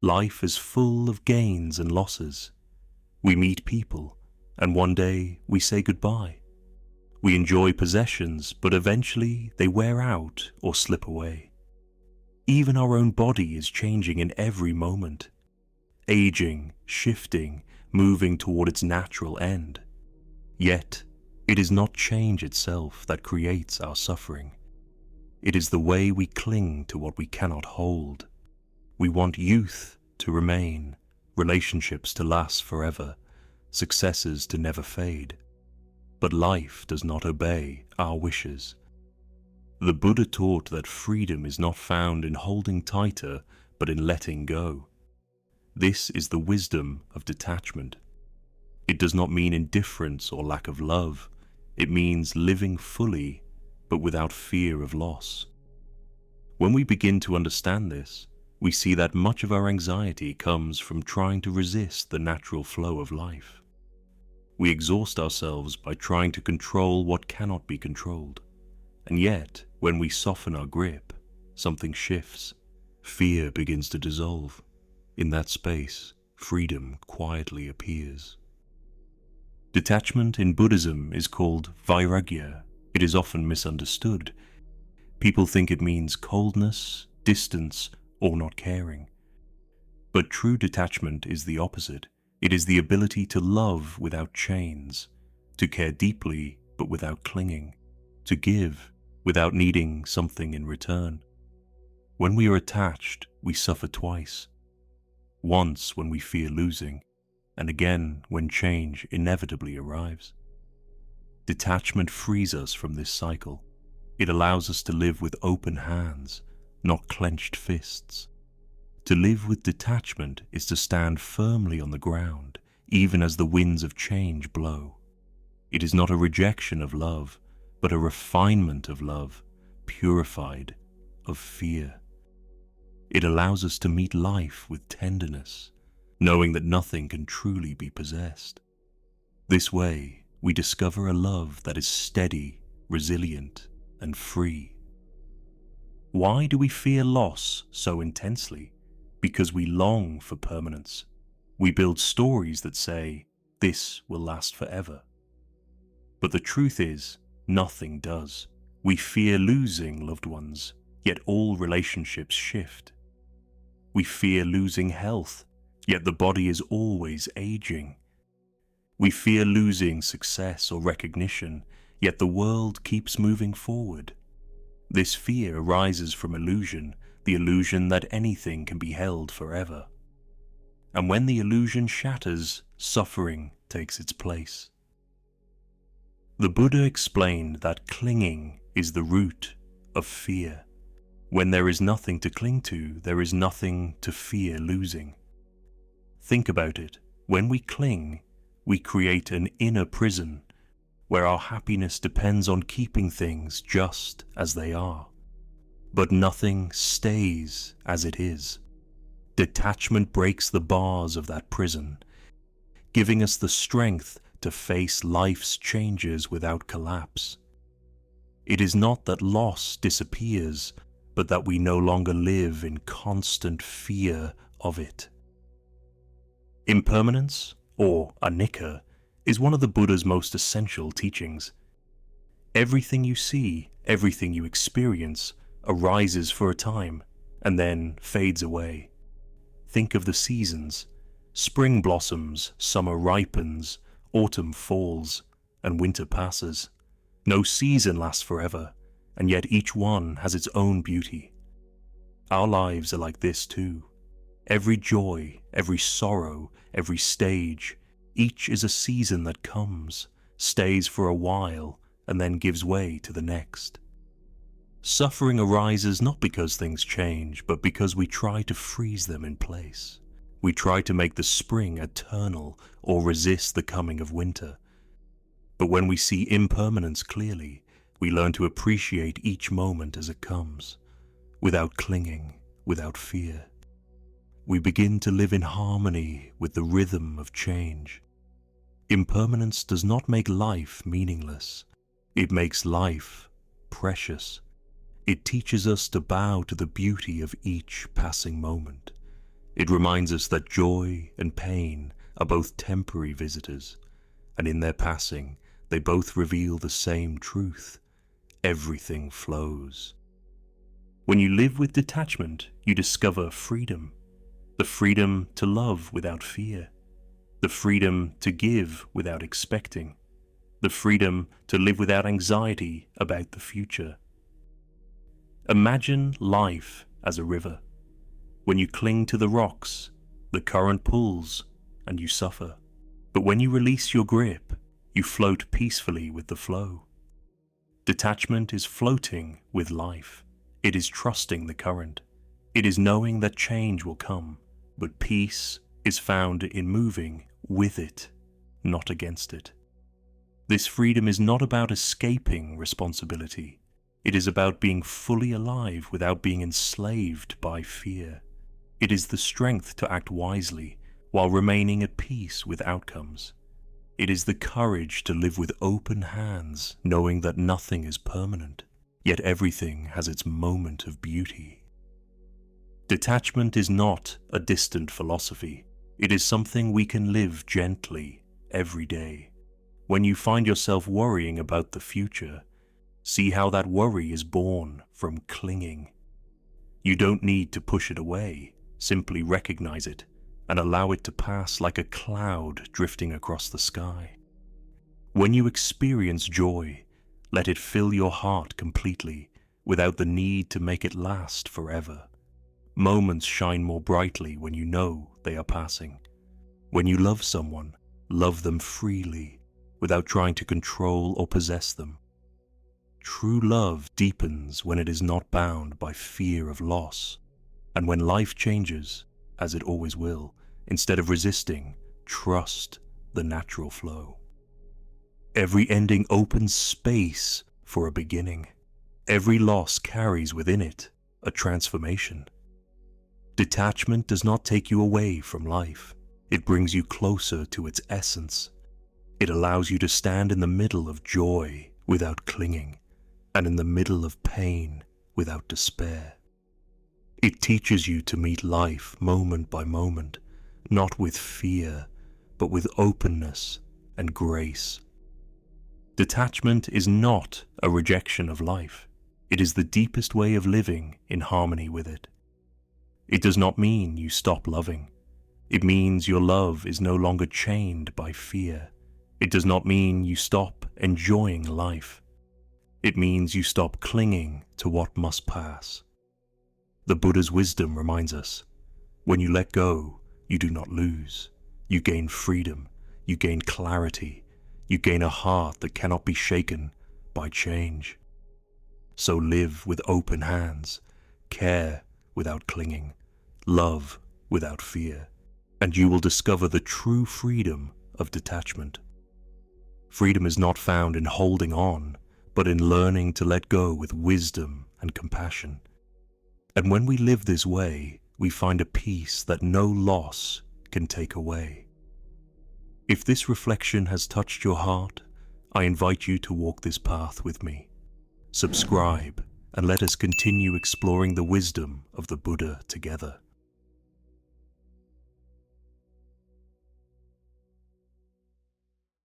Life is full of gains and losses. We meet people, and one day we say goodbye. We enjoy possessions, but eventually they wear out or slip away. Even our own body is changing in every moment, aging, shifting, moving toward its natural end. Yet, it is not change itself that creates our suffering. It is the way we cling to what we cannot hold. We want youth to remain, relationships to last forever, successes to never fade. But life does not obey our wishes. The Buddha taught that freedom is not found in holding tighter, but in letting go. This is the wisdom of detachment. It does not mean indifference or lack of love. It means living fully, but without fear of loss. When we begin to understand this, we see that much of our anxiety comes from trying to resist the natural flow of life. We exhaust ourselves by trying to control what cannot be controlled. And yet, when we soften our grip, something shifts. Fear begins to dissolve. In that space, freedom quietly appears. Detachment in Buddhism is called vairagya. It is often misunderstood. People think it means coldness, distance, or not caring. But true detachment is the opposite. It is the ability to love without chains, to care deeply but without clinging, to give without needing something in return. When we are attached, we suffer twice. Once when we fear losing, and again when change inevitably arrives. Detachment frees us from this cycle. It allows us to live with open hands, not clenched fists. To live with detachment is to stand firmly on the ground, even as the winds of change blow. It is not a rejection of love, but a refinement of love, purified of fear. It allows us to meet life with tenderness, knowing that nothing can truly be possessed. This way, we discover a love that is steady, resilient, and free. Why do we fear loss so intensely? Because we long for permanence. We build stories that say, this will last forever. But the truth is, nothing does. We fear losing loved ones, yet all relationships shift. We fear losing health, yet the body is always aging. We fear losing success or recognition, yet the world keeps moving forward. This fear arises from illusion, the illusion that anything can be held forever. And when the illusion shatters, suffering takes its place. The Buddha explained that clinging is the root of fear. When there is nothing to cling to, there is nothing to fear losing. Think about it. When we cling, we create an inner prison where our happiness depends on keeping things just as they are. But nothing stays as it is. Detachment breaks the bars of that prison, giving us the strength to face life's changes without collapse. It is not that loss disappears, but that we no longer live in constant fear of it. Impermanence, or anicca, is one of the Buddha's most essential teachings. Everything you see, everything you experience, arises for a time, and then fades away. Think of the seasons. Spring blossoms, summer ripens, autumn falls, and winter passes. No season lasts forever, and yet each one has its own beauty. Our lives are like this too. Every joy, every sorrow, every stage, each is a season that comes, stays for a while, and then gives way to the next. Suffering arises not because things change, but because we try to freeze them in place. We try to make the spring eternal or resist the coming of winter. But when we see impermanence clearly, we learn to appreciate each moment as it comes, without clinging, without fear. We begin to live in harmony with the rhythm of change. Impermanence does not make life meaningless. It makes life precious. It teaches us to bow to the beauty of each passing moment, It reminds us that joy and pain are both temporary visitors, and in their passing, they both reveal the same truth. Everything flows. When you live with detachment, you discover freedom. The freedom to love without fear. The freedom to give without expecting. The freedom to live without anxiety about the future. Imagine life as a river. When you cling to the rocks, the current pulls and you suffer. But when you release your grip, you float peacefully with the flow. Detachment is floating with life. It is trusting the current. It is knowing that change will come, but peace is found in moving with it, not against it. This freedom is not about escaping responsibility. It is about being fully alive without being enslaved by fear. It is the strength to act wisely while remaining at peace with outcomes. It is the courage to live with open hands, knowing that nothing is permanent, yet everything has its moment of beauty. Detachment is not a distant philosophy. It is something we can live gently every day. When you find yourself worrying about the future, see how that worry is born from clinging. You don't need to push it away, simply recognize it and allow it to pass like a cloud drifting across the sky. When you experience joy, let it fill your heart completely without the need to make it last forever. Moments shine more brightly when you know they are passing. When you love someone, love them freely without trying to control or possess them. True love deepens when it is not bound by fear of loss, and when life changes, as it always will, instead of resisting, trust the natural flow. Every ending opens space for a beginning. Every loss carries within it a transformation. Detachment does not take you away from life. It brings you closer to its essence. It allows you to stand in the middle of joy without clinging, and in the middle of pain without despair. It teaches you to meet life moment by moment, not with fear, but with openness and grace. Detachment is not a rejection of life. It is the deepest way of living in harmony with it. It does not mean you stop loving. It means your love is no longer chained by fear. It does not mean you stop enjoying life. It means you stop clinging to what must pass. The Buddha's wisdom reminds us, when you let go, you do not lose. You gain freedom, you gain clarity, you gain a heart that cannot be shaken by change. So live with open hands, care without clinging, love without fear, and you will discover the true freedom of detachment. Freedom is not found in holding on, but in learning to let go with wisdom and compassion. And when we live this way, we find a peace that no loss can take away. If this reflection has touched your heart, I invite you to walk this path with me. Subscribe and let us continue exploring the wisdom of the Buddha together.